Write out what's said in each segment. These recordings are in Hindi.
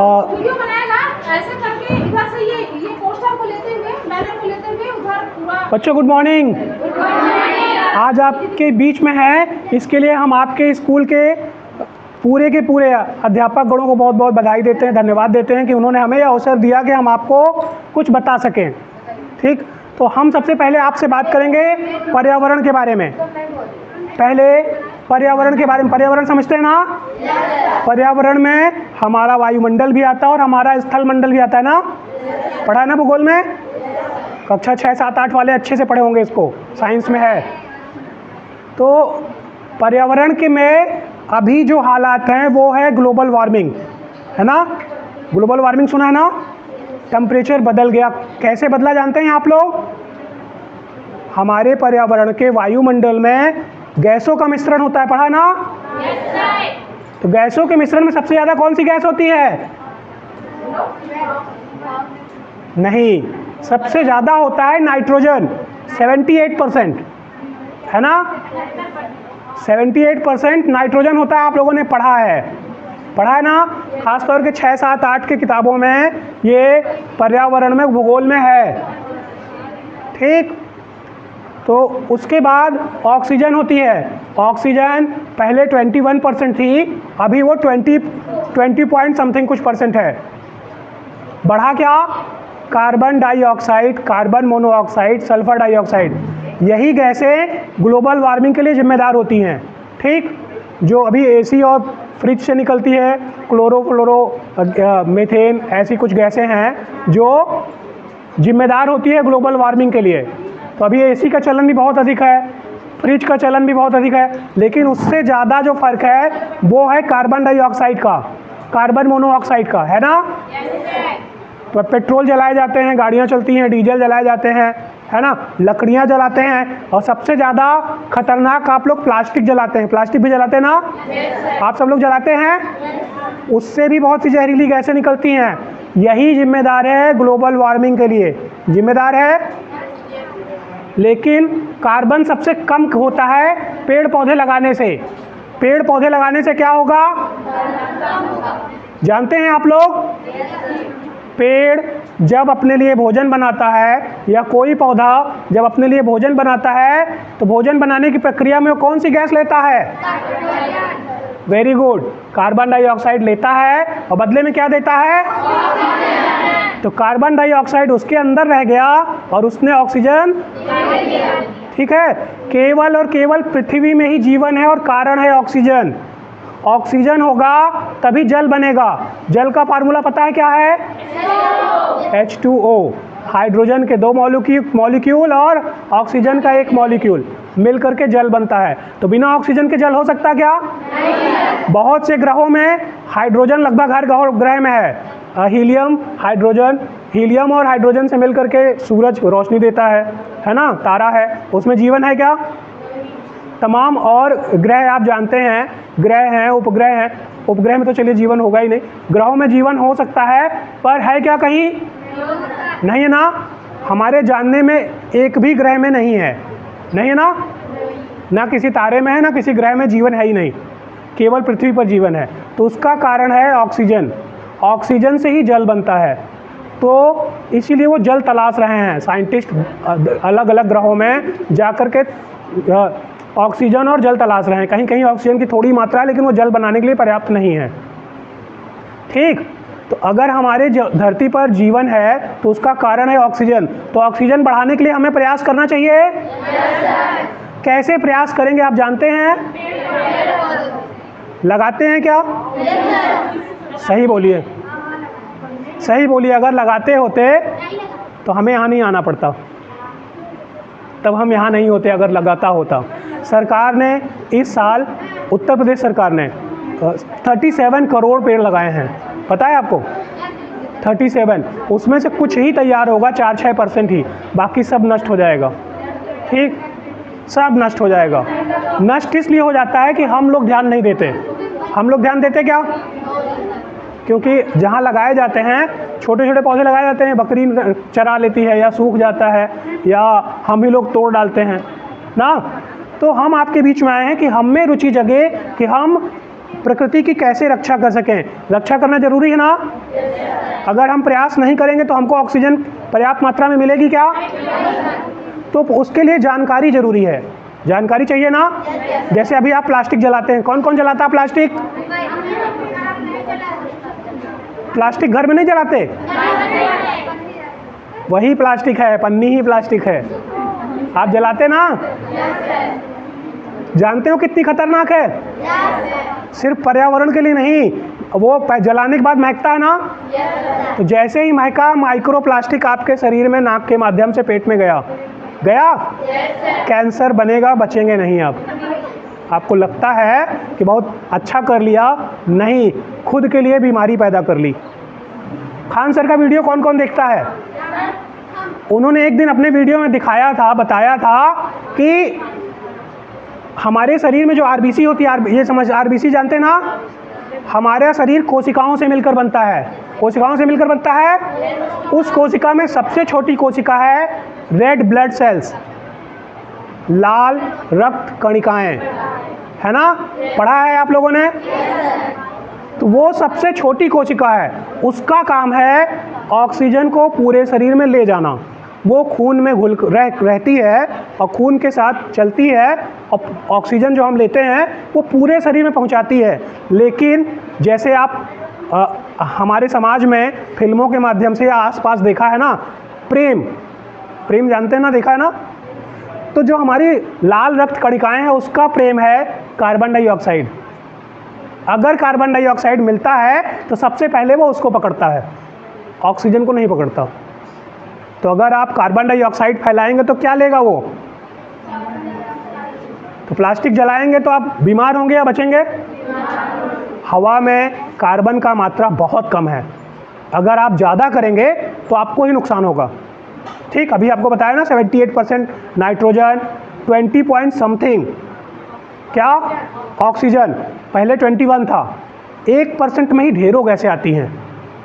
वीडियो बनाएगा ऐसे करके इधर से ये पोस्टर को लेते हुए, बैनर को लेते हुए उधर पूरा। बच्चों गुड मॉर्निंग। आज आपके बीच में है, इसके लिए हम आपके स्कूल के पूरे अध्यापक गणों को बहुत बहुत बधाई देते हैं, धन्यवाद देते हैं कि उन्होंने हमें यह अवसर दिया कि हम आपको कुछ बता सकें। ठीक, तो हम सबसे पहले आपसे बात करेंगे पर्यावरण के बारे में। पहले पर्यावरण के बारे में, पर्यावरण समझते हैं ना? पर्यावरण में हमारा वायुमंडल भी आता है और हमारा स्थल मंडल भी आता है ना? पढ़ा है ना भूगोल में? कक्षा 6, 7, 8 वाले अच्छे से पढ़े होंगे, इसको साइंस में है। तो पर्यावरण के में अभी जो हालात हैं वो है ग्लोबल वार्मिंग, है ना? ग्लोबल वार्मिंग सुना है ना? टेम्परेचर बदल गया। कैसे बदला जानते हैं आप लोग? हमारे पर्यावरण के वायुमंडल में गैसों का मिश्रण होता है, पढ़ा ना? तो गैसों के मिश्रण में सबसे ज़्यादा कौन सी गैस होती है? नहीं, सबसे ज़्यादा होता है नाइट्रोजन, 78%, है ना? 78% नाइट्रोजन होता है। आप लोगों ने पढ़ा है ना? खासतौर के 6, 7, 8 की किताबों में ये पर्यावरण में, भूगोल में है। ठीक, तो उसके बाद ऑक्सीजन होती है। ऑक्सीजन पहले 21% थी, अभी वो 20 पॉइंट समथिंग कुछ परसेंट है। बढ़ा क्या? Carbon dioxide, carbon monoxide, sulphur dioxide, यही गैसें ग्लोबल वार्मिंग के लिए जिम्मेदार होती हैं। ठीक, जो अभी एसी और फ्रिज से निकलती है, क्लोरो मीथेन, ऐसी कुछ गैसें हैं जो जिम्मेदार होती है ग्लोबल वार्मिंग के लिए। तो अभी एसी का चलन भी बहुत अधिक है, फ्रिज का चलन भी बहुत अधिक है, लेकिन उससे ज़्यादा जो फ़र्क है वो है कार्बन डाइऑक्साइड का, कार्बन मोनोऑक्साइड का, है ना? तो पेट्रोल जलाए जाते हैं, गाड़ियाँ चलती हैं, डीजल जलाए जाते हैं, है ना? लकड़ियाँ जलाते हैं, और सबसे ज़्यादा खतरनाक आप लोग प्लास्टिक जलाते हैं। प्लास्टिक भी जलाते हैं ना? आप सब लोग जलाते हैं? उससे भी बहुत सी जहरीली गैसें निकलती हैं। यही जिम्मेदार है ग्लोबल वार्मिंग के लिए, जिम्मेदार है। लेकिन कार्बन सबसे कम होता है पेड़ पौधे लगाने से। पेड़ पौधे लगाने से क्या होगा जानते हैं आप लोग? पेड़ जब अपने लिए भोजन बनाता है, या कोई पौधा जब अपने लिए भोजन बनाता है, तो भोजन बनाने की प्रक्रिया में वो कौन सी गैस लेता है? वेरी गुड, कार्बन डाइऑक्साइड लेता है, और बदले में क्या देता है? तो कार्बन डाइऑक्साइड उसके अंदर रह गया और उसने ऑक्सीजन, ठीक है? केवल और केवल पृथ्वी में ही जीवन है और कारण है ऑक्सीजन। ऑक्सीजन होगा तभी जल बनेगा। जल का फार्मूला पता है क्या है? H2O, हाइड्रोजन के 2 मॉलिक्यूल और ऑक्सीजन का 1 मॉलिक्यूल मिल करके जल बनता है। तो बिना ऑक्सीजन के जल हो सकता क्या? बहुत से ग्रहों में हाइड्रोजन लगभग हर ग्रह में है। हीलियम, हाइड्रोजन, हीलियम और हाइड्रोजन से मिल करके सूरज रोशनी देता है ना? तारा है, उसमें जीवन है क्या? तमाम और ग्रह आप जानते हैं, ग्रह हैं, उपग्रह हैं। उपग्रह में तो चलिए जीवन होगा ही नहीं, ग्रहों में जीवन हो सकता है, पर है क्या कहीं? नहीं है ना? हमारे जानने में एक भी ग्रह में नहीं है, नहीं है ना? ना किसी तारे में है, ना किसी ग्रह में जीवन है ही नहीं, केवल पृथ्वी पर जीवन है। तो उसका कारण है ऑक्सीजन। ऑक्सीजन से ही जल बनता है। तो इसीलिए वो जल तलाश रहे हैं साइंटिस्ट, अलग अलग ग्रहों में जाकर के ऑक्सीजन और जल तलाश रहे हैं। कहीं कहीं ऑक्सीजन की थोड़ी मात्रा है, लेकिन वो जल बनाने के लिए पर्याप्त नहीं है। ठीक, तो अगर हमारे धरती पर जीवन है तो उसका कारण है ऑक्सीजन। तो ऑक्सीजन बढ़ाने के लिए हमें प्रयास करना चाहिए। कैसे प्रयास करेंगे आप जानते हैं? लगाते हैं क्या? सही बोलिए, सही बोलिए। अगर लगाते होते तो हमें यहाँ नहीं आना पड़ता, तब हम यहाँ नहीं होते अगर लगाता होता। सरकार ने इस साल, उत्तर प्रदेश सरकार ने 37 करोड़ पेड़ लगाए हैं, पता है आपको? 37, उसमें से कुछ ही तैयार होगा, 4-6% ही, बाकी सब नष्ट हो जाएगा। ठीक, सब नष्ट हो जाएगा। नष्ट इसलिए हो जाता है कि हम लोग ध्यान नहीं देते। हम लोग ध्यान देते क्या? क्योंकि जहाँ लगाए जाते हैं, छोटे छोटे पौधे लगाए जाते हैं, बकरी चरा लेती है, या सूख जाता है, या हम ही लोग तोड़ डालते हैं ना। तो हम आपके बीच में आए हैं कि हम में रुचि जगे कि हम प्रकृति की कैसे रक्षा कर सकें। रक्षा करना जरूरी है ना। अगर हम प्रयास नहीं करेंगे तो हमको ऑक्सीजन पर्याप्त मात्रा में मिलेगी क्या? तो उसके लिए जानकारी जरूरी है। जानकारी चाहिए ना। जैसे अभी आप प्लास्टिक जलाते हैं, कौन कौन जलाता है प्लास्टिक? प्लास्टिक घर में नहीं जलाते, वही प्लास्टिक है, पन्नी ही प्लास्टिक है। आप जलाते ना? जानते हो कितनी खतरनाक है? सिर्फ पर्यावरण के लिए नहीं, वो जलाने के बाद महकता है ना। तो जैसे ही महका, माइक्रो प्लास्टिक आपके शरीर में नाक के माध्यम से पेट में गया, कैंसर बनेगा, बचेंगे नहीं आप। आपको लगता है कि बहुत अच्छा कर लिया, नहीं, खुद के लिए बीमारी पैदा कर ली। खान सर का वीडियो कौन कौन देखता है? उन्होंने एक दिन अपने वीडियो में दिखाया था, बताया था कि हमारे शरीर में जो आरबीसी होती है, ये समझ, आरबीसी जानते ना? हमारा शरीर कोशिकाओं से मिलकर बनता है। कोशिकाओं से मिलकर बनता है। उस कोशिका में सबसे छोटी कोशिका है रेड ब्लड सेल्स, लाल रक्त कणिकाएं, है ना? पढ़ा है आप लोगों ने? तो वो सबसे छोटी कोशिका है, उसका काम है ऑक्सीजन को पूरे शरीर में ले जाना। वो खून में घुल रहती है और खून के साथ चलती है, और ऑक्सीजन जो हम लेते हैं वो पूरे शरीर में पहुंचाती है। लेकिन जैसे आप हमारे समाज में फिल्मों के माध्यम से या आसपास देखा है ना, प्रेम जानते हैं ना, देखा है ना? तो जो हमारी लाल रक्त कणिकाएं हैं, उसका प्रेम है कार्बन डाइऑक्साइड। अगर कार्बन डाइऑक्साइड मिलता है तो सबसे पहले वो उसको पकड़ता है, ऑक्सीजन को नहीं पकड़ता। तो अगर आप कार्बन डाइऑक्साइड फैलाएंगे तो क्या लेगा वो? तो प्लास्टिक जलाएंगे तो आप बीमार होंगे या बचेंगे? हवा में कार्बन का मात्रा बहुत कम है, अगर आप ज़्यादा करेंगे तो आपको ही नुकसान होगा। ठीक, अभी आपको बताया ना 78% नाइट्रोजन, 20 पॉइंट समथिंग क्या ऑक्सीजन, पहले 21 था। 1% में ही ढेरों गैसें आती हैं।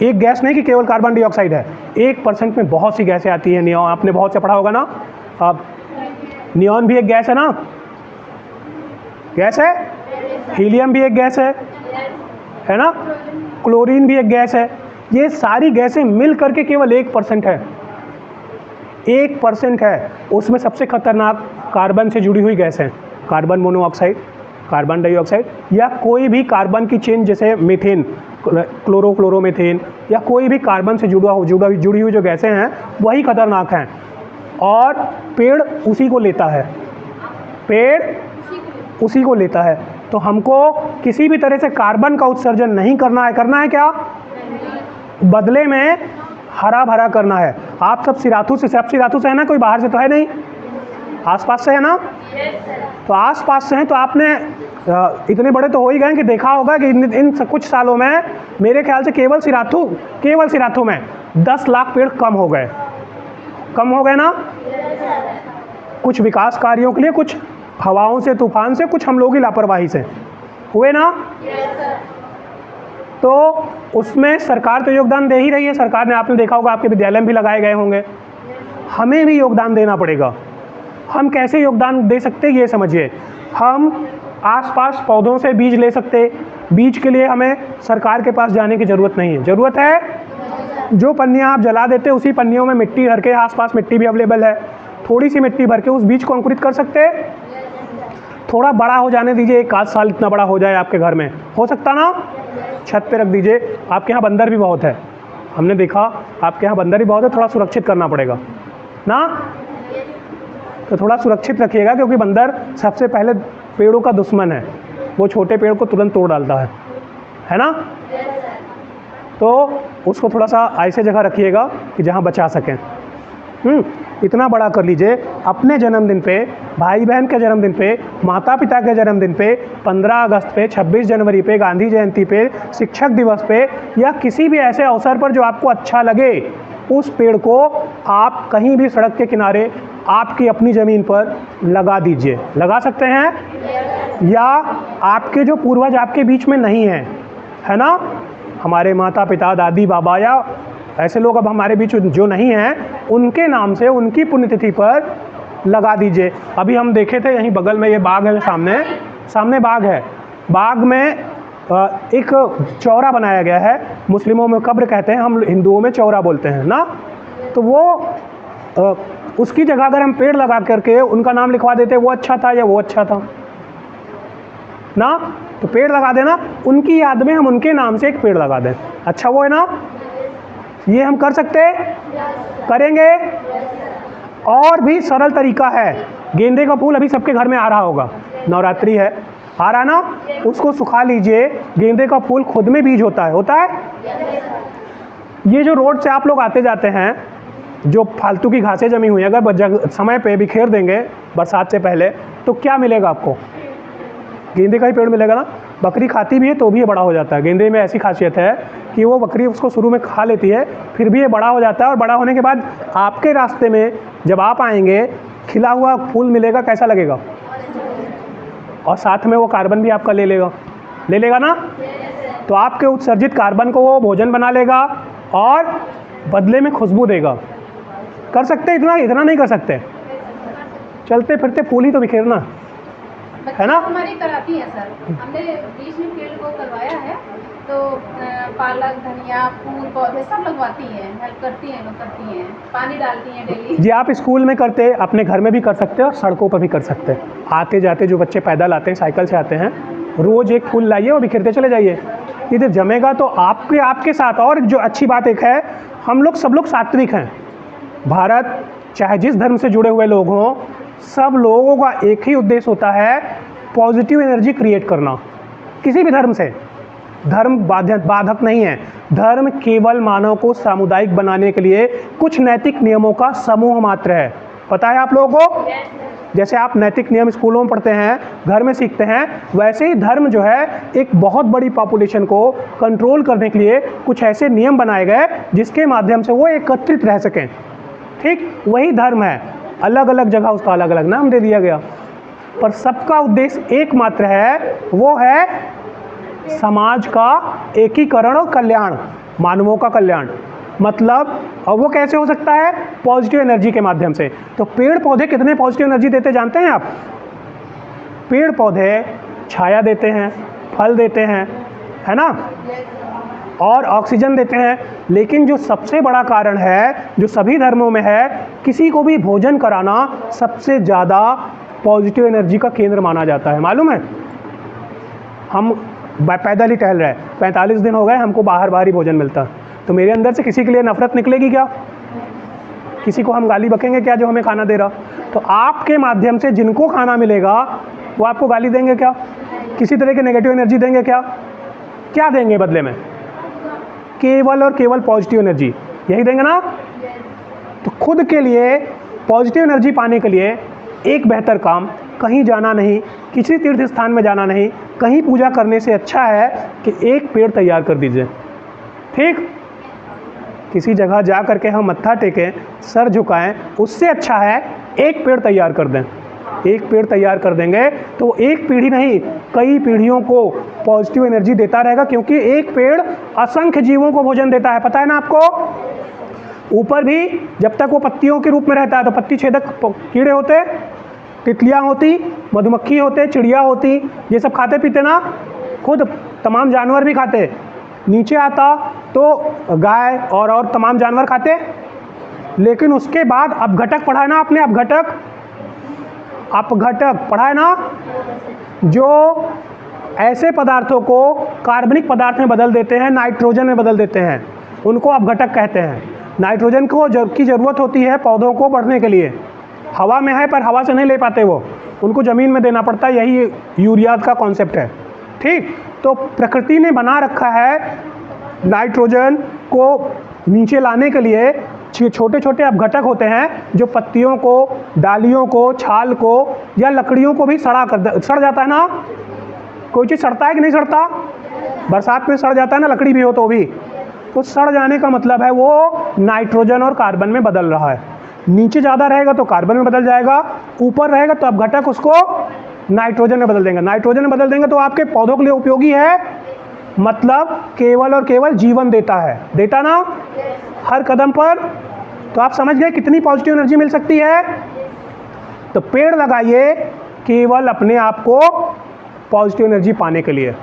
एक गैस नहीं कि केवल कार्बन डाइऑक्साइड है, 1% में बहुत सी गैसें आती हैं। नियॉन आपने बहुत से पढ़ा होगा ना। अब नियॉन भी एक गैस है ना, गैस है। हीलियम भी एक गैस है ना। क्लोरीन भी एक गैस है। ये सारी गैसें मिल करके केवल 1% है, 1% है। उसमें सबसे खतरनाक कार्बन से जुड़ी हुई गैस है, कार्बन मोनोऑक्साइड, कार्बन डाइऑक्साइड, या कोई भी कार्बन की चेन, जैसे मीथेन, क्लोरोमीथेन, या कोई भी कार्बन से जुड़ी हुई जो गैसें हैं वही खतरनाक हैं। और पेड़ उसी को लेता है, पेड़ उसी को लेता है। तो हमको किसी भी तरह से कार्बन का उत्सर्जन नहीं करना है। करना है क्या? बदले में हरा भरा करना है। आप सब सिराथू से है ना, कोई बाहर से तो है नहीं, आसपास से है ना? तो आसपास से हैं तो आपने इतने बड़े तो हो ही गए कि देखा होगा कि इन कुछ सालों में मेरे ख्याल से केवल सिराथू में 10 लाख पेड़ कम हो गए ना। कुछ विकास कार्यों के लिए, कुछ हवाओं से, तूफान से, कुछ हम लोग की लापरवाही से हुए ना। तो उसमें सरकार तो योगदान दे ही रही है। सरकार ने, आपने देखा होगा, आपके विद्यालय में भी लगाए गए होंगे। हमें भी योगदान देना पड़ेगा। हम कैसे योगदान दे सकते हैं ये समझिए। हम आसपास पौधों से बीज ले सकते। बीज के लिए हमें सरकार के पास जाने की ज़रूरत नहीं है। ज़रूरत है जो पन्नियाँ आप जला देते, उसी पन्नियों में मिट्टी भर के, आसपास मिट्टी भी अवेलेबल है, थोड़ी सी मिट्टी भर के उस बीज को अंकुरित कर सकते। थोड़ा बड़ा हो जाने दीजिए, 1 साल इतना बड़ा हो जाए आपके घर में, हो सकता ना। छत पे रख दीजिए। आपके यहाँ बंदर भी बहुत है, हमने देखा आपके यहाँ बंदर भी बहुत है, थोड़ा सुरक्षित करना पड़ेगा ना। तो थोड़ा सुरक्षित रखिएगा, क्योंकि बंदर सबसे पहले पेड़ों का दुश्मन है। वो छोटे पेड़ को तुरंत तोड़ डालता है ना। तो उसको थोड़ा सा ऐसे जगह रखिएगा कि जहाँ बचा सकें। इतना बड़ा कर लीजिए। अपने जन्मदिन पे, भाई बहन के जन्मदिन पे, माता पिता के जन्मदिन पे, 15 अगस्त पे, 26 जनवरी पे, गांधी जयंती पे, शिक्षक दिवस पे, या किसी भी ऐसे अवसर पर जो आपको अच्छा लगे, उस पेड़ को आप कहीं भी सड़क के किनारे आपकी अपनी ज़मीन पर लगा दीजिए। लगा सकते हैं। या आपके जो पूर्वज आपके बीच में नहीं हैं, है ना, हमारे माता पिता, दादी बाबा, या ऐसे लोग अब हमारे बीच जो नहीं हैं, उनके नाम से, उनकी पुण्यतिथि पर लगा दीजिए। अभी हम देखे थे यहीं बगल में ये बाग है, सामने बाग है। बाग में एक चौरा बनाया गया है, मुस्लिमों में कब्र कहते हैं, हम हिंदुओं में चौरा बोलते हैं ना। तो वो उसकी जगह अगर हम पेड़ लगा करके उनका नाम लिखवा देते वो अच्छा था या वो अच्छा था ना, तो पेड़ लगा देना, उनकी याद में हम उनके नाम से एक पेड़ लगा दें, अच्छा वो है ना। ये हम कर सकते हैं, करेंगे। और भी सरल तरीका है, गेंदे का फूल अभी सबके घर में आ रहा होगा, नवरात्रि है, आ रहा ना, उसको सुखा लीजिए। गेंदे का फूल खुद में बीज होता है। ये जो रोड से आप लोग आते जाते हैं, जो फालतू की घासें जमी हुई हैं, अगर समय पे बिखेर देंगे बरसात से पहले, तो क्या मिलेगा आपको? गेंदे का ही पेड़ मिलेगा ना। बकरी खाती भी है तो भी ये बड़ा हो जाता है। गेंदे में ऐसी खासियत है कि वो बकरी उसको शुरू में खा लेती है, फिर भी ये बड़ा हो जाता है, और बड़ा होने के बाद आपके रास्ते में जब आप आएंगे, खिला हुआ फूल मिलेगा, कैसा लगेगा? और साथ में वो कार्बन भी आपका ले लेगा ना। तो आपके उत्सर्जित कार्बन को वो भोजन बना लेगा और बदले में खुशबू देगा। कर सकते हैं इतना नहीं कर सकते? चलते फिरते फूल ही तो बिखेरना है ना। हमारी कराती है सर, हमने बीच में पेड़ को करवाया है, तो पालक, धनिया, फूल, पौधे सब लगवाती हैं, हेल्प करती हैं, लोग करती हैं, पानी डालती हैं डेली। जी, आप स्कूल में करते, अपने घर में भी कर सकते हैं और सड़कों पर भी कर सकते हैं। आते जाते जो बच्चे पैदल आते हैं, साइकिल से आते हैं, रोज़ एक फूल लाइए और बिखेरते चले जाइए। इधर जमेगा तो आपके साथ। और जो अच्छी बात एक है, हम लोग सब लोग सात्विक हैं। भारत चाहे जिस धर्म से जुड़े हुए लोग हों, सब लोगों का एक ही उद्देश्य होता है, पॉजिटिव एनर्जी क्रिएट करना। किसी भी धर्म से, धर्म बाधक नहीं है। धर्म केवल मानव को सामुदायिक बनाने के लिए कुछ नैतिक नियमों का समूह मात्र है। पता है आप लोगों को? जैसे आप नैतिक नियम स्कूलों में पढ़ते हैं, घर में सीखते हैं, वैसे ही धर्म जो है एक बहुत बड़ी पॉपुलेशन को कंट्रोल करने के लिए कुछ ऐसे नियम बनाए गए जिसके माध्यम से वो एकत्रित रह सकें। ठीक वही धर्म है, अलग अलग जगह उसका अलग अलग नाम दे दिया गया, पर सबका उद्देश्य एकमात्र है, वो है समाज का एकीकरण और कल्याण, मानवों का कल्याण। मतलब, और वो कैसे हो सकता है? पॉजिटिव एनर्जी के माध्यम से। तो पेड़ पौधे कितने पॉजिटिव एनर्जी देते जानते हैं आप? पेड़ पौधे छाया देते हैं, फल देते हैं, है ना, और ऑक्सीजन देते हैं। लेकिन जो सबसे बड़ा कारण है, जो सभी धर्मों में है, किसी को भी भोजन कराना सबसे ज़्यादा पॉजिटिव एनर्जी का केंद्र माना जाता है। मालूम है? हम पैदल ही टहल रहे हैं, 45 दिन हो गए, हमको बाहर ही भोजन मिलता है, तो मेरे अंदर से किसी के लिए नफरत निकलेगी क्या? किसी को हम गाली बकेंगे क्या जो हमें खाना दे रहा? तो आपके माध्यम से जिनको खाना मिलेगा वो आपको गाली देंगे क्या? किसी तरह की नेगेटिव एनर्जी देंगे क्या? क्या देंगे बदले में? केवल और केवल पॉजिटिव एनर्जी, यही देंगे ना। तो खुद के लिए पॉजिटिव एनर्जी पाने के लिए एक बेहतर काम, कहीं जाना नहीं, किसी तीर्थ स्थान में जाना नहीं, कहीं पूजा करने से अच्छा है कि एक पेड़ तैयार कर दीजिए। ठीक, किसी जगह जा करके हम मत्था टेकें, सर झुकाएं, उससे अच्छा है एक पेड़ तैयार कर दें। एक पेड़ तैयार कर देंगे तो एक पीढ़ी नहीं, कई पीढ़ियों को पॉजिटिव एनर्जी देता रहेगा, क्योंकि एक पेड़ असंख्य जीवों को भोजन देता है। पता है ना आपको? ऊपर भी जब तक वो पत्तियों के रूप में रहता है तो पत्ती छेदक कीड़े होते, तितलियाँ होती, मधुमक्खी होते, चिड़िया होती, ये सब खाते पीते ना, खुद तमाम जानवर भी खाते। नीचे आता तो गाय और तमाम जानवर खाते। लेकिन उसके बाद अपघटक पढ़ा है ना आपने? अपघटक पढ़ा है ना, जो ऐसे पदार्थों को कार्बनिक पदार्थ में बदल देते हैं, नाइट्रोजन में बदल देते हैं, उनको अपघटक कहते हैं। नाइट्रोजन को की ज़रूरत होती है पौधों को बढ़ने के लिए, हवा में है पर हवा से नहीं ले पाते वो, उनको ज़मीन में देना पड़ता है, यही यूरिया का कॉन्सेप्ट है। ठीक, तो प्रकृति ने बना रखा है नाइट्रोजन को नीचे लाने के लिए छोटे छोटे अपघटक होते हैं, जो पत्तियों को, डालियों को, छाल को या लकड़ियों को भी सड़ जाता है ना। कोई चीज़ सड़ता है कि नहीं सड़ता? बरसात में सड़ जाता है ना, लकड़ी भी हो तो भी। तो सड़ जाने का मतलब है वो नाइट्रोजन और कार्बन में बदल रहा है। नीचे ज़्यादा रहेगा तो कार्बन में बदल जाएगा, ऊपर रहेगा तो अपघटक उसको नाइट्रोजन में बदल देंगे। नाइट्रोजन में बदल देंगे तो आपके पौधों के लिए उपयोगी है, मतलब केवल और केवल जीवन देता है, देता ना हर कदम पर। तो आप समझ गए कितनी पॉजिटिव एनर्जी मिल सकती है। तो पेड़ लगाइए केवल अपने आप को पॉजिटिव एनर्जी पाने के लिए।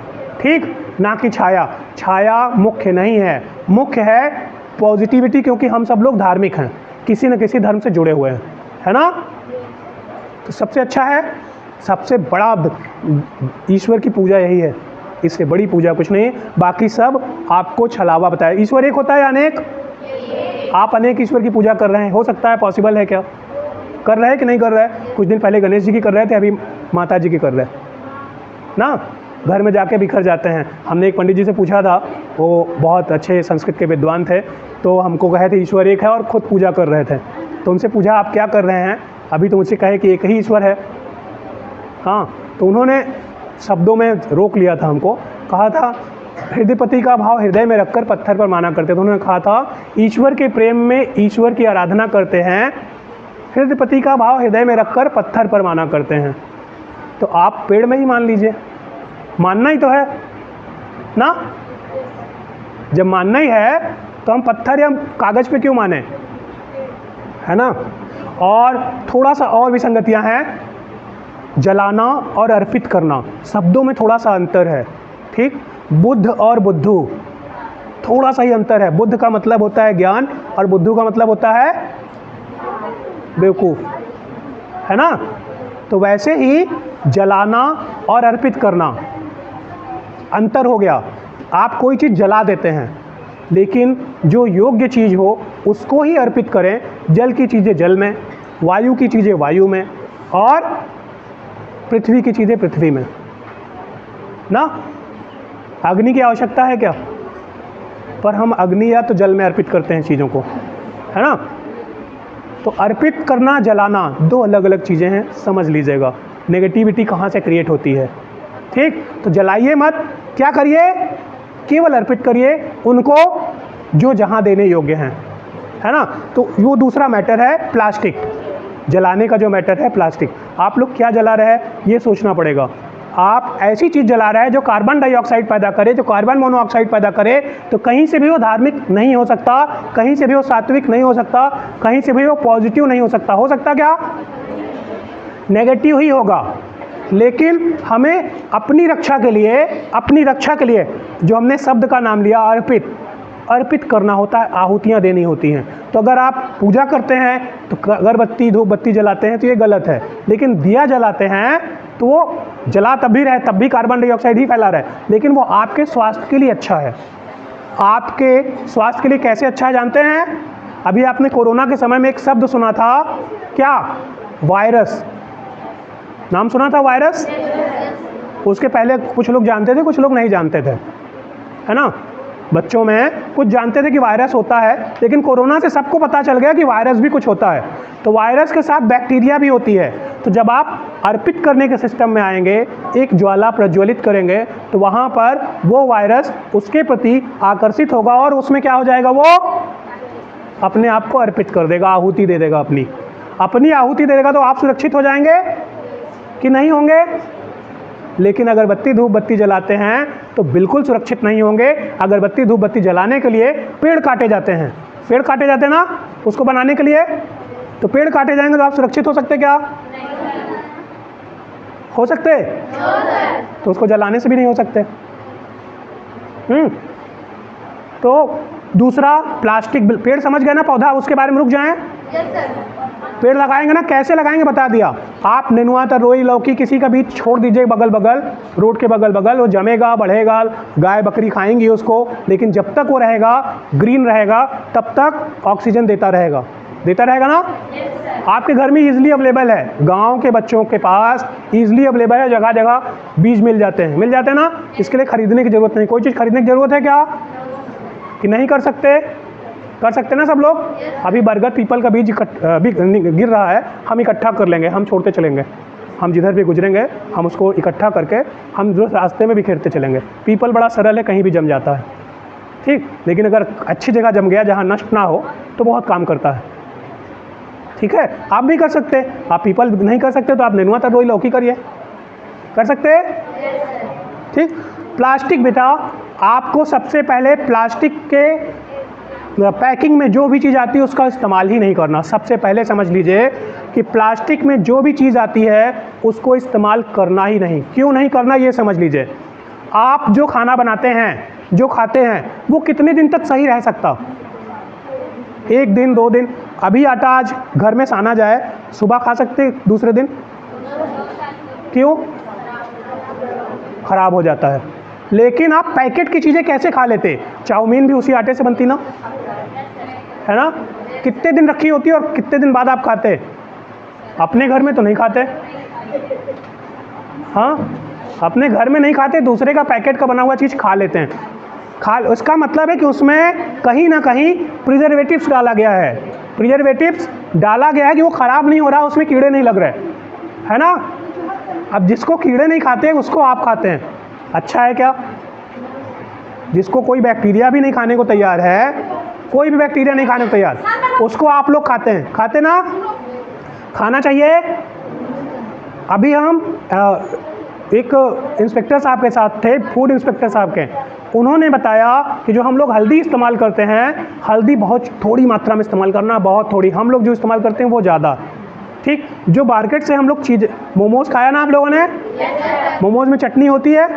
ठीक। ना कि छाया। छाया मुख्य नहीं है, मुख्य है पॉजिटिविटी, क्योंकि हम सब लोग धार्मिक हैं, किसी न किसी धर्म से जुड़े हुए हैं, है ना। तो सबसे अच्छा है, सबसे बड़ा ईश्वर की पूजा यही है, इससे बड़ी पूजा कुछ नहीं। बाकी सब आपको छलावा बताया। ईश्वर एक होता है अनेक? आप अनेक ईश्वर की पूजा कर रहे हैं, हो सकता है, पॉसिबल है क्या? कर रहे हैं कि नहीं कर रहे हैं? कुछ दिन पहले गणेश जी की कर रहे थे, अभी माता जी की कर रहे हैं ना। घर में जाके बिखर जाते हैं। हमने एक पंडित जी से पूछा था, वो बहुत अच्छे संस्कृत के विद्वान थे, तो हमको कहे थे ईश्वर एक है और खुद पूजा कर रहे थे। तो उनसे पूछा आप क्या कर रहे हैं? अभी तो मुझसे कहे कि एक ही ईश्वर है। हाँ, तो उन्होंने शब्दों में रोक लिया था हमको, कहा था हृदयपति का भाव हृदय में रखकर पत्थर पर माना करते थे। उन्होंने कहा था ईश्वर के प्रेम में ईश्वर की आराधना करते हैं, हृदयपति का भाव हृदय में रखकर पत्थर पर माना करते हैं। तो आप पेड़ में ही मान लीजिए, मानना ही तो है ना। जब मानना ही है तो हम पत्थर या कागज पे क्यों माने, है ना। और थोड़ा सा और विसंगतियां हैं, जलाना और अर्पित करना, शब्दों में थोड़ा सा अंतर है, ठीक। बुद्ध और बुद्धू, थोड़ा सा ही अंतर है। बुद्ध का मतलब होता है ज्ञान और बुद्धू का मतलब होता है बेवकूफ़, है ना। तो वैसे ही जलाना और अर्पित करना अंतर हो गया। आप कोई चीज़ जला देते हैं, लेकिन जो योग्य चीज़ हो उसको ही अर्पित करें। जल की चीज़ें जल में, वायु की चीज़ें वायु में, और पृथ्वी की चीज़ें पृथ्वी में ना। अग्नि की आवश्यकता है क्या? पर हम अग्नि या तो जल में अर्पित करते हैं चीज़ों को, है ना। तो अर्पित करना, जलाना, दो अलग अलग चीज़ें हैं, समझ लीजिएगा। नेगेटिविटी कहाँ से क्रिएट होती है, ठीक। तो जलाइए मत, क्या करिए, केवल अर्पित करिए उनको जो जहाँ देने योग्य हैं, है ना। तो वो दूसरा मैटर है प्लास्टिक, जलाने का जो मैटर है प्लास्टिक। आप लोग क्या जला रहे हैं ये सोचना पड़ेगा। आप ऐसी चीज़ जला रहे हैं जो कार्बन डाइऑक्साइड पैदा करे, जो कार्बन मोनोऑक्साइड पैदा करे, तो कहीं से भी वो धार्मिक नहीं हो सकता, कहीं से भी वो सात्विक नहीं हो सकता, कहीं से भी वो पॉजिटिव नहीं हो सकता। हो सकता क्या? नेगेटिव ही होगा। लेकिन हमें अपनी रक्षा के लिए जो हमने शब्द का नाम लिया अर्पित करना होता है, आहुतियाँ देनी होती हैं। तो अगर आप पूजा करते हैं तो अगरबत्ती धूप बत्ती जलाते हैं तो ये गलत है, लेकिन दिया जलाते हैं तो वो जला तब भी रहे, तब भी कार्बन डाइऑक्साइड ही फैला रहे, लेकिन वो आपके स्वास्थ्य के लिए अच्छा है। आपके स्वास्थ्य के लिए कैसे अच्छा है जानते हैं? अभी आपने कोरोना के समय में एक शब्द सुना था, क्या? वायरस। नाम सुना था वायरस? उसके पहले कुछ लोग जानते थे, कुछ लोग नहीं जानते थे, है ना। बच्चों में कुछ जानते थे कि वायरस होता है, लेकिन कोरोना से सबको पता चल गया कि वायरस भी कुछ होता है। तो वायरस के साथ बैक्टीरिया भी होती है। तो जब आप अर्पित करने के सिस्टम में आएंगे, एक ज्वाला प्रज्वलित करेंगे, तो वहाँ पर वो वायरस उसके प्रति आकर्षित होगा और उसमें क्या हो जाएगा, वो अपने आप को अर्पित कर देगा, आहुति दे देगा, अपनी आहुति दे देगा। तो आप सुरक्षित हो जाएंगे कि नहीं होंगे? लेकिन अगरबत्ती धूप बत्ती जलाते हैं तो बिल्कुल सुरक्षित नहीं होंगे। अगरबत्ती धूप बत्ती जलाने के लिए पेड़ काटे जाते हैं, पेड़ काटे जाते हैं ना उसको बनाने के लिए। तो पेड़ काटे जाएंगे तो आप सुरक्षित हो सकते क्या? हो सकते? तो उसको जलाने से भी नहीं हो सकते। तो दूसरा प्लास्टिक, पेड़ समझ गए ना, पौधा, उसके बारे में रुक जाएं। पेड़ लगाएंगे ना, कैसे लगाएंगे बता दिया। आप नेनुआ तरोई लौकी किसी का बीज छोड़ दीजिए बगल बगल, रोड के बगल बगल, वो जमेगा, बढ़ेगा, गाय बकरी खाएंगी उसको, लेकिन जब तक वो रहेगा, ग्रीन रहेगा, तब तक ऑक्सीजन देता रहेगा ना। आपके घर में ईजिली अवेलेबल है, गांव के बच्चों के पास ईजिली अवेलेबल है, जगह जगह बीज मिल जाते हैं ना। इसके लिए खरीदने की जरूरत नहीं। कोई चीज़ खरीदने की जरूरत है क्या कि नहीं कर सकते? कर सकते ना सब लोग। अभी बरगद पीपल का बीज अभी गिर रहा है, हम इकट्ठा कर लेंगे, हम छोड़ते चलेंगे, हम जिधर भी गुजरेंगे हम उसको इकट्ठा करके हम जो रास्ते में बिखेरते चलेंगे। पीपल बड़ा सरल है, कहीं भी जम जाता है, ठीक। लेकिन अगर अच्छी जगह जम गया जहाँ नष्ट ना हो तो बहुत काम करता है, ठीक है। आप भी कर सकते, आप पीपल नहीं कर सकते तो आप नेनुआ तरोई लौकी करिए, कर सकते, ठीक। प्लास्टिक बेटा, आपको सबसे पहले प्लास्टिक के पैकिंग में जो भी चीज़ आती है उसका इस्तेमाल ही नहीं करना। सबसे पहले समझ लीजिए कि प्लास्टिक में जो भी चीज़ आती है उसको इस्तेमाल करना ही नहीं। क्यों नहीं करना ये समझ लीजिए। आप जो खाना बनाते हैं, जो खाते हैं, वो कितने दिन तक सही रह सकता? 1 दिन, 2 दिन। अभी आटा आज घर में साना जाए, सुबह खा सकते, दूसरे दिन क्यों? खराब हो जाता है। लेकिन आप पैकेट की चीज़ें कैसे खा लेते? चाउमीन भी उसी आटे से बनती ना, है ना? कितने दिन रखी होती है और कितने दिन बाद आप खाते? अपने घर में तो नहीं खाते, हाँ, अपने घर में नहीं खाते, दूसरे का पैकेट का बना हुआ चीज़ खा लेते हैं। उसका मतलब है कि उसमें कहीं ना कहीं प्रिजर्वेटिव्स डाला गया है। प्रिजर्वेटिव्स डाला गया है कि वो ख़राब नहीं हो रहा, उसमें कीड़े नहीं लग रहे, है ना? अब जिसको कीड़े नहीं खाते उसको आप खाते हैं, अच्छा है क्या? जिसको कोई बैक्टीरिया भी नहीं खाने को तैयार है, कोई भी बैक्टीरिया नहीं खाने को तैयार, उसको आप लोग खाते हैं, खाते ना? खाना चाहिए। अभी हम एक इंस्पेक्टर साहब के साथ थे, फूड इंस्पेक्टर साहब के, उन्होंने बताया कि जो हम लोग हल्दी इस्तेमाल करते हैं, हल्दी बहुत थोड़ी मात्रा में इस्तेमाल करना, बहुत थोड़ी। हम लोग जो इस्तेमाल करते हैं वो ज़्यादा, ठीक। जो मार्केट से हम लोग चीज़, मोमोज़ खाया ना आप लोगों ने? मोमोज़ में चटनी होती है,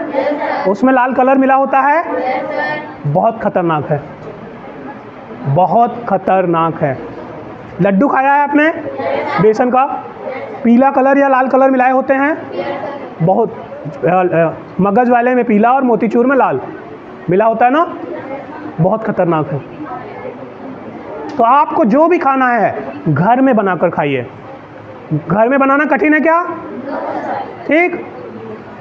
उसमें लाल कलर मिला होता है, बहुत खतरनाक है, बहुत खतरनाक है। लड्डू खाया है आपने बेसन का? पीला कलर या लाल कलर मिलाए होते हैं, बहुत मगज वाले में पीला और मोतीचूर में लाल मिला होता है ना, बहुत खतरनाक है। तो आपको जो भी खाना है घर में बनाकर खाइए। घर में बनाना कठिन है क्या? ठीक।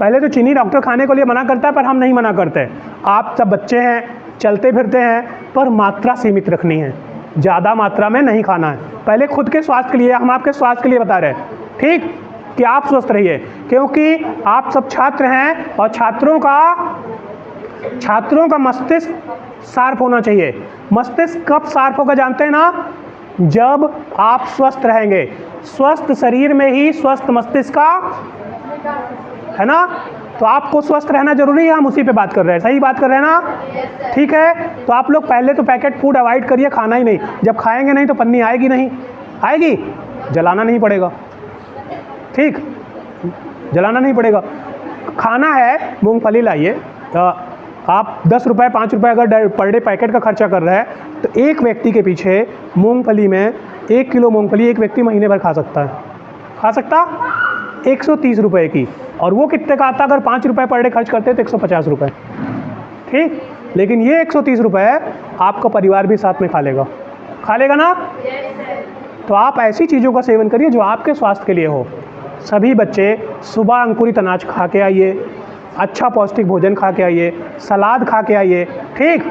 पहले तो चीनी डॉक्टर खाने के लिए मना करता है, पर हम नहीं मना करते। आप सब बच्चे हैं, चलते फिरते हैं, पर मात्रा सीमित रखनी है, ज़्यादा मात्रा में नहीं खाना है। पहले खुद के स्वास्थ्य के लिए, हम आपके स्वास्थ्य के लिए बता रहे हैं, ठीक, कि आप स्वस्थ रहिए, क्योंकि आप सब छात्र हैं और छात्रों का मस्तिष्क शार्प होना चाहिए। मस्तिष्क कब शार्प होगा जानते हैं ना? जब आप स्वस्थ रहेंगे। स्वस्थ शरीर में ही स्वस्थ मस्तिष्क का, है ना? तो आपको स्वस्थ रहना जरूरी है, हम उसी पे बात कर रहे हैं, सही बात कर रहे हैं ना? ठीक है। तो आप लोग पहले तो पैकेट फूड अवॉइड करिए, खाना ही नहीं। जब खाएंगे नहीं तो पन्नी आएगी नहीं, आएगी, जलाना नहीं पड़ेगा, ठीक, जलाना नहीं पड़ेगा। खाना है, मूंगफली लाइए, आप 10 रुपये 5 रुपये अगर पर डे पैकेट का खर्चा कर रहे हैं तो एक व्यक्ति के पीछे मूंगफली में 1 किलो मूंगफली एक व्यक्ति महीने भर खा सकता है। खा सकता 130 रुपये की, और वो कितने का आता? अगर 5 रुपये पर डे खर्च करते हैं तो 150 रुपये, ठीक। लेकिन ये 130 रुपये आपका परिवार भी साथ में खा लेगा ना? तो आप ऐसी चीज़ों का सेवन करिए जो आपके स्वास्थ्य के लिए हो। सभी बच्चे सुबह अंकुरित अनाज खा के आइए, अच्छा पौष्टिक भोजन खा के आइए, सलाद खा के आइए, ठीक।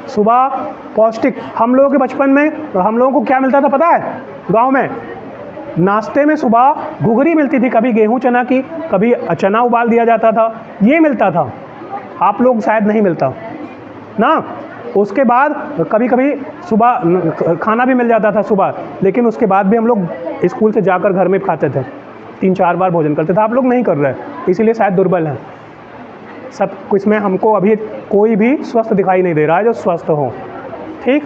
सुबह पौष्टिक, हम लोगों के बचपन में हम लोगों को क्या मिलता था पता है? गांव में नाश्ते में सुबह घुघरी मिलती थी, कभी गेहूं चना की, कभी चना उबाल दिया जाता था, ये मिलता था। आप लोग शायद नहीं मिलता ना। उसके बाद कभी कभी सुबह खाना भी मिल जाता था सुबह, लेकिन उसके बाद भी हम लोग स्कूल से जाकर घर में खाते थे, 3-4 बार भोजन करते थे। आप लोग नहीं कर रहे, इसीलिए शायद दुर्बल हैं। सब कुछ में हमको अभी कोई भी स्वस्थ दिखाई नहीं दे रहा है जो स्वस्थ हो, ठीक।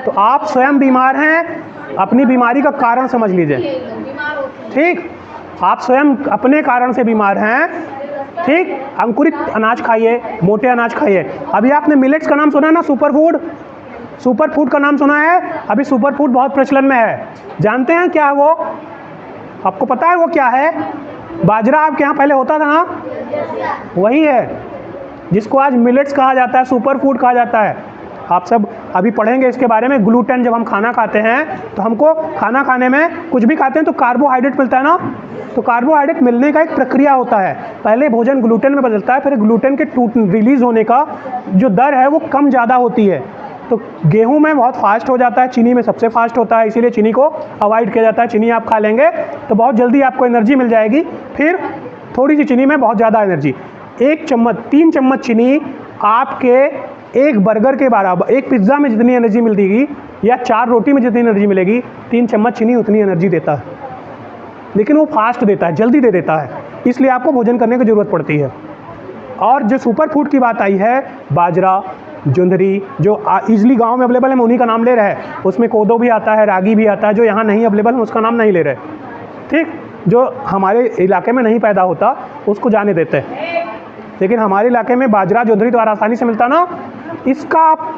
तो आप स्वयं बीमार हैं, अपनी बीमारी का कारण समझ लीजिए, ठीक। आप स्वयं अपने कारण से बीमार हैं, ठीक। अंकुरित अनाज खाइए, मोटे अनाज खाइए। अभी आपने मिलेट्स का नाम सुना ना? सुपर फूड का नाम सुना है? अभी सुपर फूड बहुत प्रचलन में है। जानते हैं क्या है वो? आपको पता है वो क्या है? बाजरा आपके यहाँ पहले होता था ना, वही है जिसको आज मिलेट्स कहा जाता है, सुपर फूड कहा जाता है। आप सब अभी पढ़ेंगे इसके बारे में। ग्लूटेन, जब हम खाना खाते हैं तो हमको खाना खाने में कुछ भी खाते हैं तो कार्बोहाइड्रेट मिलता है ना, तो कार्बोहाइड्रेट मिलने का एक प्रक्रिया होता है। पहले भोजन ग्लूटेन में बदलता है, फिर ग्लूटेन के रिलीज़ होने का जो दर है वो कम ज़्यादा होती है। तो गेहूं में बहुत फास्ट हो जाता है, चीनी में सबसे फास्ट होता है, इसीलिए चीनी को अवॉइड किया जाता है। चीनी आप खा लेंगे तो बहुत जल्दी आपको एनर्जी मिल जाएगी, फिर थोड़ी सी चीनी में बहुत ज़्यादा एनर्जी। 3 चम्मच चीनी आपके एक बर्गर के बराबर, एक पिज़्ज़ा में जितनी एनर्जी मिलेगी या 4 रोटी में जितनी एनर्जी मिलेगी, 3 चम्मच चीनी उतनी एनर्जी देता है। लेकिन वो फास्ट देता है, जल्दी दे देता है, इसलिए आपको भोजन करने की ज़रूरत पड़ती है। और जो सुपर फूड की बात आई है, बाजरा, जोंधरी, जो ईजिली गांव में अवेलेबल है हम उन्हीं का नाम ले रहे हैं। उसमें कोदो भी आता है, रागी भी आता है, जो यहाँ नहीं अवेलेबल है उसका नाम नहीं ले रहे। ठीक, जो हमारे इलाके में नहीं पैदा होता उसको जाने देते हैं, लेकिन हमारे इलाके में बाजरा जोंधरी द्वारा आसानी से मिलता ना,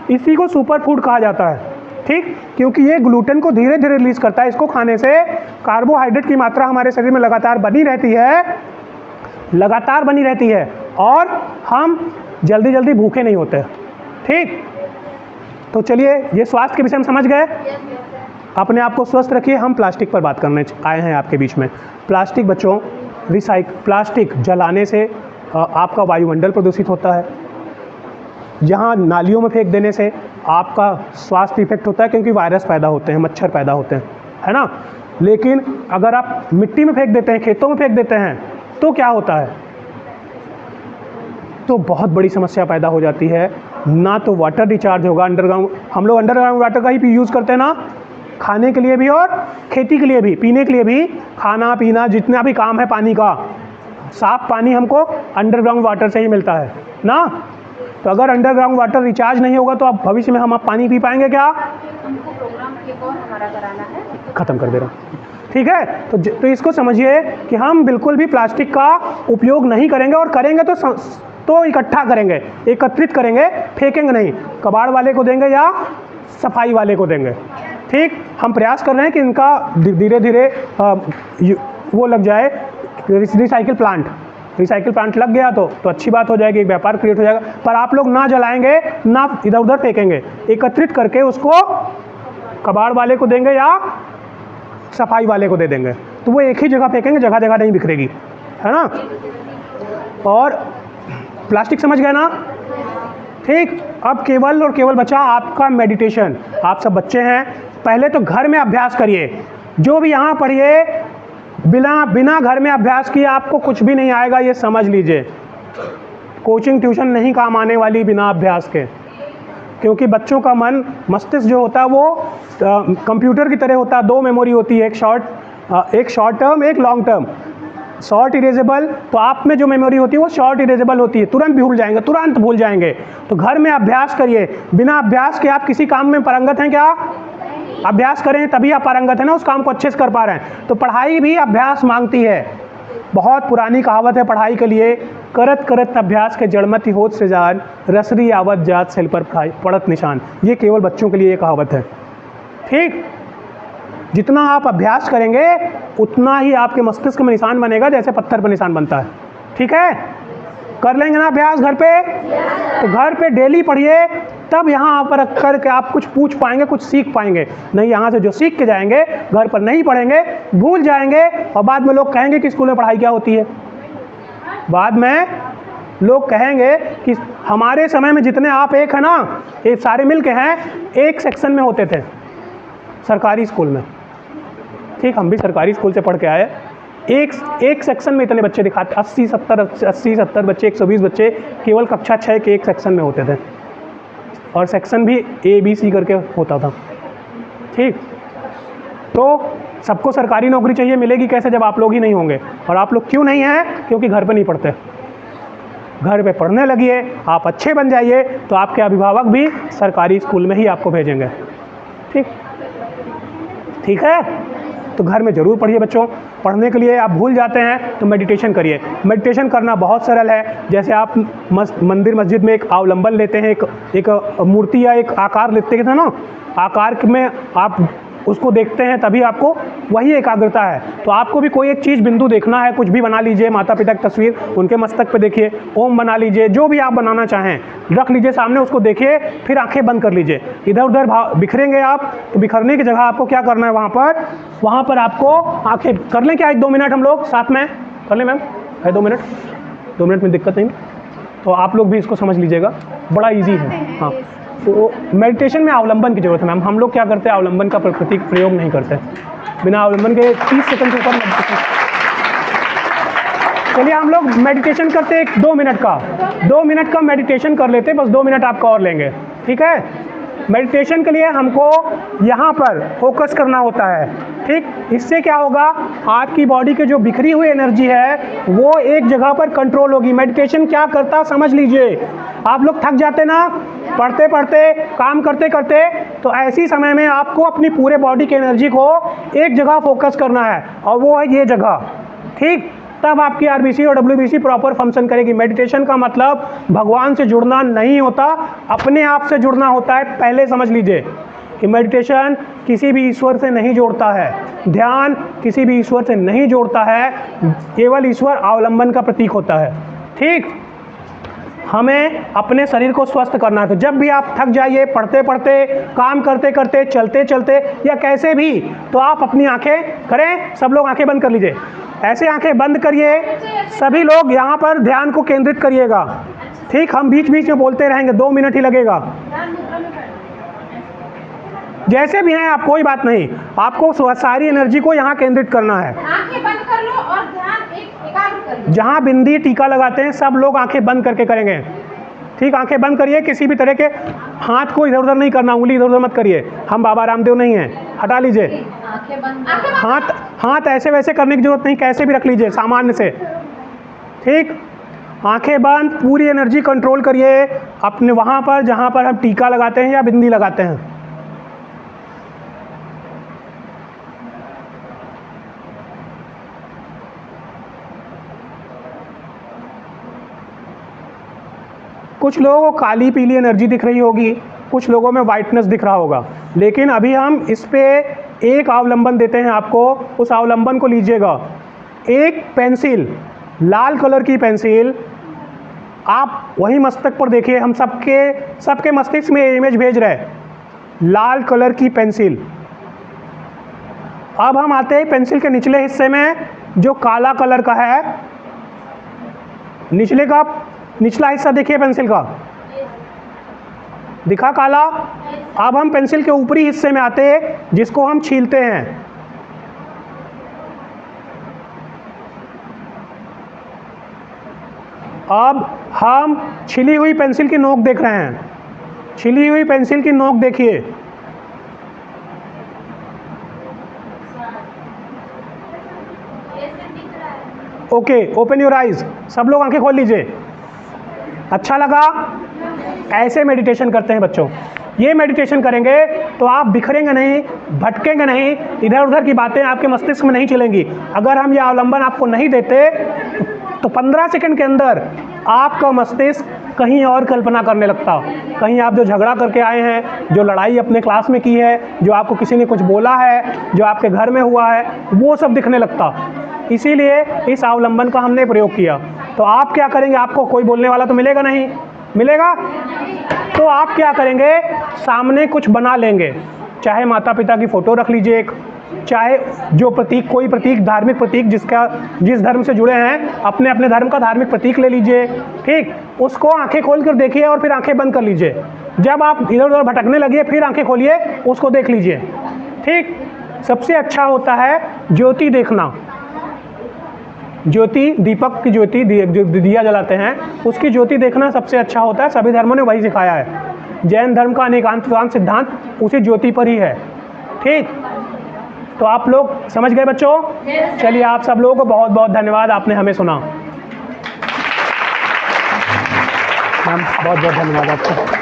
इसी को सुपर फूड कहा जाता है। ठीक, क्योंकि ये ग्लूटेन को धीरे धीरे रिलीज करता है। इसको खाने से कार्बोहाइड्रेट की मात्रा हमारे शरीर में लगातार बनी रहती है और हम जल्दी जल्दी भूखे नहीं होते। ठीक, तो चलिए ये स्वास्थ्य के विषय में समझ गए। अपने आप को स्वस्थ रखिए। हम प्लास्टिक पर बात करने आए हैं आपके बीच में। प्लास्टिक बच्चों, प्लास्टिक जलाने से आपका वायुमंडल प्रदूषित होता है। यहाँ नालियों में फेंक देने से आपका स्वास्थ्य इफेक्ट होता है, क्योंकि वायरस पैदा होते हैं, मच्छर पैदा होते हैं, है ना। लेकिन अगर आप मिट्टी में फेंक देते हैं, खेतों में फेंक देते हैं, तो क्या होता है, तो बहुत बड़ी समस्या पैदा हो जाती है। ना तो वाटर रिचार्ज होगा अंडरग्राउंड, हम लोग अंडरग्राउंड वाटर का ही यूज़ करते हैं ना, खाने के लिए भी और खेती के लिए भी, पीने के लिए भी, खाना पीना जितना भी काम है पानी का, साफ पानी हमको अंडरग्राउंड वाटर से ही मिलता है ना। तो अगर अंडरग्राउंड वाटर रिचार्ज नहीं होगा तो अब भविष्य में हम पानी पी पाएंगे क्या? हमको प्रोग्राम एक और हमारा कराना है, ख़त्म कर दे रहा हूँ। ठीक है, तो इसको समझिए कि हम बिल्कुल भी प्लास्टिक का उपयोग नहीं करेंगे, और करेंगे तो इकट्ठा करेंगे, एकत्रित करेंगे, फेंकेंगे नहीं। कबाड़ वाले को देंगे या सफाई वाले को देंगे। ठीक, हम प्रयास कर रहे हैं कि इनका धीरे धीरे वो लग जाए, रिसाइकिल प्लांट लग गया तो अच्छी बात हो जाएगी, एक व्यापार क्रिएट हो जाएगा। पर आप लोग ना जलाएंगे, ना इधर उधर फेंकेंगे, एकत्रित करके उसको कबाड़ वाले को देंगे या सफाई वाले को दे देंगे, तो वो एक ही जगह फेंकेंगे, जगह जगह नहीं बिखरेगी, है ना। और प्लास्टिक समझ गए ना। ठीक, अब केवल और केवल बचा आपका मेडिटेशन। आप सब बच्चे हैं, पहले तो घर में अभ्यास करिए। जो भी यहाँ पढ़िए, बिना घर में अभ्यास किए आपको कुछ भी नहीं आएगा, ये समझ लीजिए। कोचिंग ट्यूशन नहीं काम आने वाली बिना अभ्यास के, क्योंकि बच्चों का मन, मस्तिष्क जो होता है वो कंप्यूटर की तरह होता है। दो मेमोरी होती है, एक शॉर्ट टर्म, एक लॉन्ग टर्म। शॉर्ट इरेजेबल, तो आप में जो मेमोरी होती है वो शॉर्ट इरेजेबल होती है, तुरंत भूल जाएंगे। तो घर में अभ्यास करिए। बिना अभ्यास के आप किसी काम में पारंगत हैं क्या? अभ्यास करें तभी आप पारंगत हैं ना, उस काम को अच्छे से कर पा रहे हैं। तो पढ़ाई भी अभ्यास मांगती है। बहुत पुरानी कहावत है पढ़ाई के लिए, करत करत अभ्यास के जड़मति होत से जान, रसरी आवत जात सेल पर पड़त निशान। ये केवल बच्चों के लिए ये कहावत है। ठीक, जितना आप अभ्यास करेंगे उतना ही आपके मस्तिष्क में निशान बनेगा, जैसे पत्थर पर निशान बनता है। ठीक है, कर लेंगे ना अभ्यास घर पे? तो घर पे डेली पढ़िए, तब यहाँ पर करके आप कुछ पूछ पाएंगे, कुछ सीख पाएंगे। नहीं यहाँ से जो सीख के जाएंगे, घर पर नहीं पढ़ेंगे, भूल जाएंगे, और बाद में लोग कहेंगे कि स्कूल में पढ़ाई क्या होती है। बाद में लोग कहेंगे कि हमारे समय में जितने आप एक है ना, ये सारे मिल के हैं, एक सेक्शन में होते थे सरकारी स्कूल में। ठीक, हम भी सरकारी स्कूल से पढ़ के आए। एक सेक्शन में इतने बच्चे दिखाते, 80-70 बच्चे, 120 बच्चे केवल कक्षा 6 के एक सेक्शन में होते थे, और सेक्शन भी ABC करके होता था। ठीक, तो सबको सरकारी नौकरी चाहिए, मिलेगी कैसे जब आप लोग ही नहीं होंगे? और आप लोग क्यों नहीं हैं? क्योंकि घर पे नहीं पढ़ते। घर पे पढ़ने लगिए, आप अच्छे बन जाइए, तो आपके अभिभावक भी सरकारी स्कूल में ही आपको भेजेंगे। ठीक है, तो घर में ज़रूर पढ़िए बच्चों। पढ़ने के लिए आप भूल जाते हैं तो मेडिटेशन करिए। मेडिटेशन करना बहुत सरल है। जैसे आप मंदिर मस्जिद में एक अवलंबन लेते हैं, एक मूर्ति या एक आकार लेते हैं ना, आकार में आप उसको देखते हैं, तभी आपको वही एकाग्रता है। तो आपको भी कोई एक चीज़ बिंदु देखना है, कुछ भी बना लीजिए, माता पिता की तस्वीर, उनके मस्तक पे देखिए, ओम बना लीजिए, जो भी आप बनाना चाहें रख लीजिए सामने, उसको देखिए, फिर आंखें बंद कर लीजिए। इधर उधर बिखरेंगे आप, तो बिखरने की जगह आपको क्या करना है, वहाँ पर आपको आंखें कर लें क्या, 1-2 मिनट हम लोग साथ में कर लें मैम? है 2 मिनट? 2 मिनट में दिक्कत नहीं, तो आप लोग भी इसको समझ लीजिएगा, बड़ा ईजी है। हाँ, तो मेडिटेशन में अवलंबन की जरूरत है मैम। हम लोग क्या करते हैं, अवलंबन का प्राकृतिक प्रयोग नहीं करते, बिना अवलंबन के 30 सेकंड के ऊपर मेडिटेशन। चलिए हम लोग मेडिटेशन करते हैं 2 मिनट का, 2 मिनट का मेडिटेशन कर लेते हैं, बस 2 मिनट आपका और लेंगे। ठीक है, मेडिटेशन के लिए हमको यहाँ पर फोकस करना होता है। ठीक, इससे क्या होगा, आपकी बॉडी के जो बिखरी हुई एनर्जी है वो एक जगह पर कंट्रोल होगी। मेडिटेशन क्या करता समझ लीजिए। आप लोग थक जाते ना, पढ़ते पढ़ते, काम करते करते, तो ऐसी समय में आपको अपनी पूरे बॉडी की एनर्जी को एक जगह फोकस करना है और वो है ये जगह, ठीक। तब आपकी आरबीसी और डब्ल्यूबीसी प्रॉपर फंक्शन करेगी। मेडिटेशन का मतलब भगवान से जुड़ना नहीं होता, अपने आप से जुड़ना होता है। पहले समझ लीजिए कि मेडिटेशन किसी भी ईश्वर से नहीं जोड़ता है, ध्यान किसी भी ईश्वर से नहीं जोड़ता है, केवल ईश्वर अवलंबन का प्रतीक होता है, ठीक। हमें अपने शरीर को स्वस्थ करना है। तो जब भी आप थक जाइए, पढ़ते पढ़ते, काम करते करते, चलते चलते या कैसे भी, तो आप अपनी आंखें करें। सब लोग आंखें बंद कर लीजिए, ऐसे आंखें बंद करिए। सभी लोग यहाँ पर ध्यान को केंद्रित करिएगा, ठीक। हम बीच बीच में बोलते रहेंगे, 2 मिनट ही लगेगा। जैसे भी हैं आप, कोई बात नहीं, आपको सारी एनर्जी को यहाँ केंद्रित करना है। आंखें बंद कर लो और ध्यान एकाग्र कर लो। जहाँ बिंदी टीका लगाते हैं सब लोग आंखें बंद करके करेंगे, ठीक। आंखें बंद करिए, किसी भी तरह के हाथ को इधर उधर नहीं करना, उंगली इधर उधर मत करिए, हम बाबा रामदेव नहीं हैं, हटा लीजिए। आंखें बंद। हाथ ऐसे वैसे करने की जरूरत नहीं, कैसे भी रख लीजिए सामान्य से, ठीक। आंखें बंद, पूरी एनर्जी कंट्रोल करिए अपने वहाँ पर जहाँ पर हम टीका लगाते हैं या बिंदी लगाते हैं। कुछ लोगों को काली पीली एनर्जी दिख रही होगी, कुछ लोगों में वाइटनेस दिख रहा होगा, लेकिन अभी हम इस पे एक अवलंबन देते हैं आपको। उस अवलंबन को लीजिएगा। एक पेंसिल, लाल कलर की पेंसिल, आप वही मस्तक पर देखिए, हम सबके मस्तिष्क में इमेज भेज रहे हैं, लाल कलर की पेंसिल। अब हम आते हैं पेंसिल के निचले हिस्से में जो काला कलर का है। निचला हिस्सा देखिए पेंसिल का, दिखा काला। अब हम पेंसिल के ऊपरी हिस्से में आते हैं जिसको हम छीलते हैं। अब हम छिली हुई पेंसिल की नोक देख रहे हैं, छिली हुई पेंसिल की नोक देखिए। Okay, open your eyes. सब लोग आंखें खोल लीजिए। अच्छा लगा? ऐसे मेडिटेशन करते हैं बच्चों। ये मेडिटेशन करेंगे तो आप बिखरेंगे नहीं, भटकेंगे नहीं, इधर उधर की बातें आपके मस्तिष्क में नहीं चलेंगी। अगर हम ये अवलंबन आपको नहीं देते तो 15 सेकंड के अंदर आपका मस्तिष्क कहीं और कल्पना करने लगता। कहीं आप जो झगड़ा करके आए हैं, जो लड़ाई अपने क्लास में की है, जो आपको किसी ने कुछ बोला है, जो आपके घर में हुआ है, वो सब दिखने लगता। इसीलिए इस अवलंबन का हमने प्रयोग किया। तो आप क्या करेंगे? आपको कोई बोलने वाला तो मिलेगा नहीं, मिलेगा? तो आप क्या करेंगे? सामने कुछ बना लेंगे, चाहे माता पिता की फ़ोटो रख लीजिए एक, चाहे जो प्रतीक, कोई प्रतीक, धार्मिक प्रतीक जिस धर्म से जुड़े हैं, अपने अपने धर्म का धार्मिक प्रतीक ले लीजिए, ठीक। उसको आंखें खोल कर देखिए और फिर आंखें बंद कर लीजिए। जब आप इधर उधर भटकने लगिए फिर आंखें खोलिए, उसको देख लीजिए, ठीक। सबसे अच्छा होता है ज्योति देखना। ज्योति, दीपक की ज्योति, जो दिया जलाते हैं, उसकी ज्योति देखना सबसे अच्छा होता है। सभी धर्मों ने वही सिखाया है। जैन धर्म का अनेकांतवाद सिद्धांत उसी ज्योति पर ही है, ठीक। तो आप लोग समझ गए बच्चों? चलिए, आप सब लोगों को बहुत बहुत धन्यवाद, आपने हमें सुना। मैम बहुत बहुत धन्यवाद आपको।